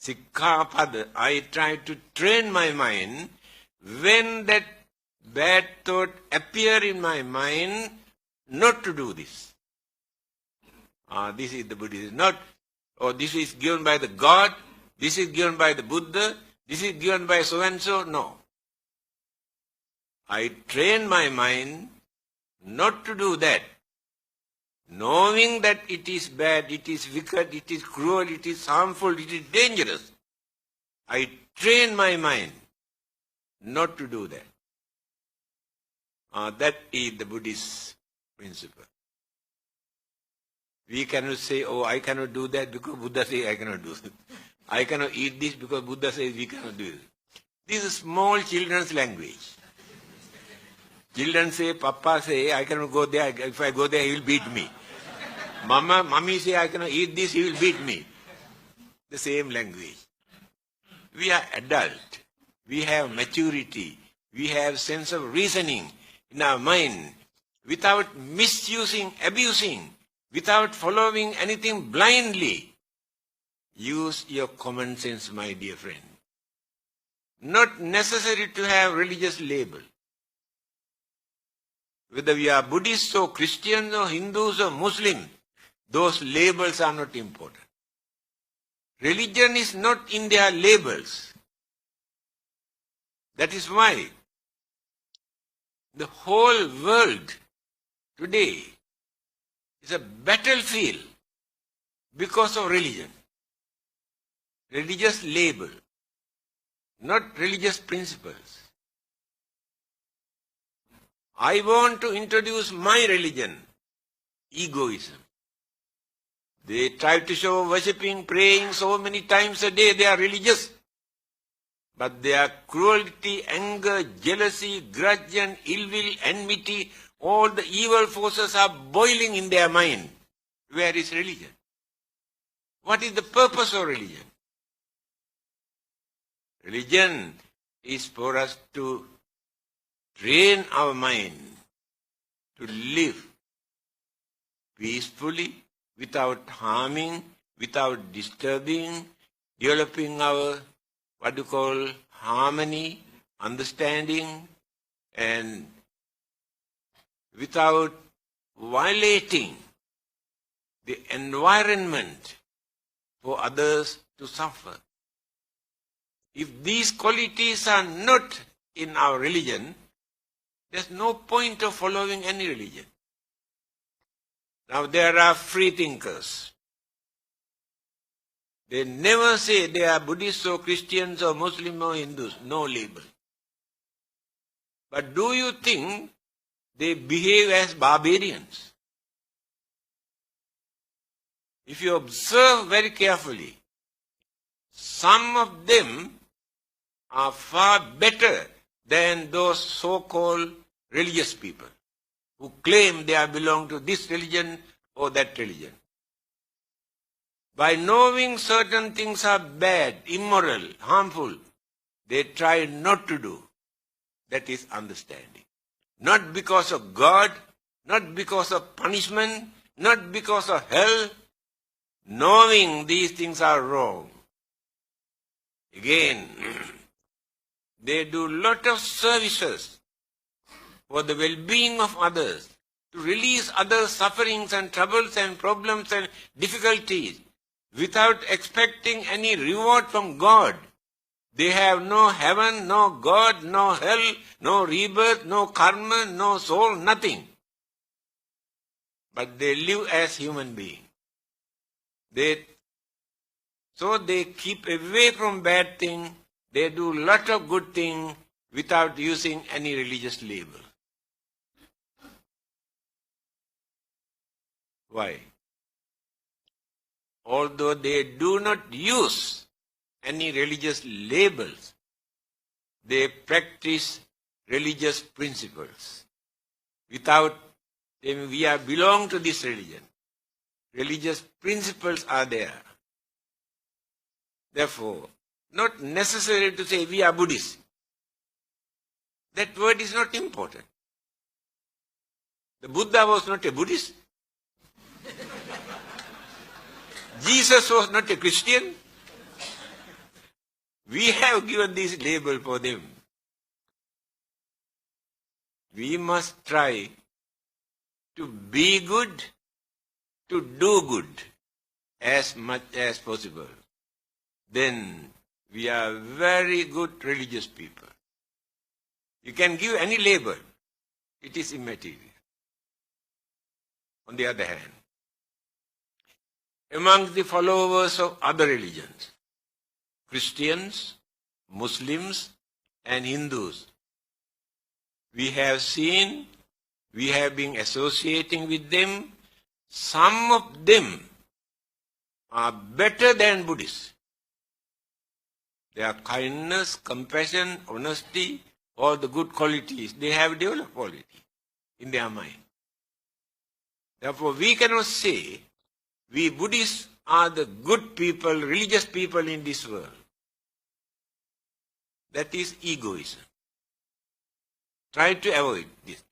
Sikkhapada, I try to train my mind when that bad thought appear in my mind, not to do this. This is the Buddhism. Not, this is given by the God, this is given by the Buddha, this is given by so-and-so. No. I train my mind not to do that. Knowing that it is bad, it is wicked, it is cruel, it is harmful, it is dangerous. I train my mind not to do that. That is the Buddhist principle. We cannot say, I cannot do that because Buddha says I cannot do it. I cannot eat this because Buddha says we cannot do it. This is small children's language. Children say, Papa say, I cannot go there. If I go there, he will beat me. Mommy say, I cannot eat this, he will beat me. The same language. We are adult. We have maturity. We have sense of reasoning in our mind. Without misusing, abusing, without following anything blindly. Use your common sense, my dear friend. Not necessary to have religious label. Whether we are Buddhists or Christians or Hindus or Muslims, those labels are not important. Religion is not in their labels. That is why the whole world today is a battlefield because of religion. Religious label, not religious principles. I want to introduce my religion, egoism. They try to show worshipping, praying so many times a day, they are religious. But their cruelty, anger, jealousy, grudge and ill will, enmity, all the evil forces are boiling in their mind. Where is religion? What is the purpose of religion? Religion is for us to train our mind to live peacefully, without harming, without disturbing, developing our, harmony, understanding, and without violating the environment for others to suffer. If these qualities are not in our religion, there's no point of following any religion. Now there are free thinkers. They never say they are Buddhists or Christians or Muslims or Hindus. No label. But do you think they behave as barbarians? If you observe very carefully, some of them are far better than those so-called religious people who claim they belong to this religion or that religion. By knowing certain things are bad, immoral, harmful, they try not to do. That is understanding. Not because of God, not because of punishment, not because of hell, knowing these things are wrong. Again, they do lot of services for the well-being of others, to release others' sufferings and troubles and problems and difficulties without expecting any reward from God. They have no heaven, no God, no hell, no rebirth, no karma, no soul, nothing. But they live as human beings. So they keep away from bad things. They do lot of good things without using any religious label. Why? Although they do not use any religious labels, they practice religious principles. Without saying we belong to this religion, religious principles are there. Therefore, not necessary to say we are Buddhists. That word is not important. The Buddha was not a Buddhist. Jesus was not a Christian. We have given this label for them. We must try to be good, to do good as much as possible. Then we are very good religious people. You can give any label. It is immaterial. On the other hand, among the followers of other religions, Christians, Muslims, and Hindus, we have seen, we have been associating with them. Some of them are better than Buddhists. Their kindness, compassion, honesty, all the good qualities, they have developed quality in their mind. Therefore, we cannot say we Buddhists are the good people, religious people in this world. That is egoism. Try to avoid this.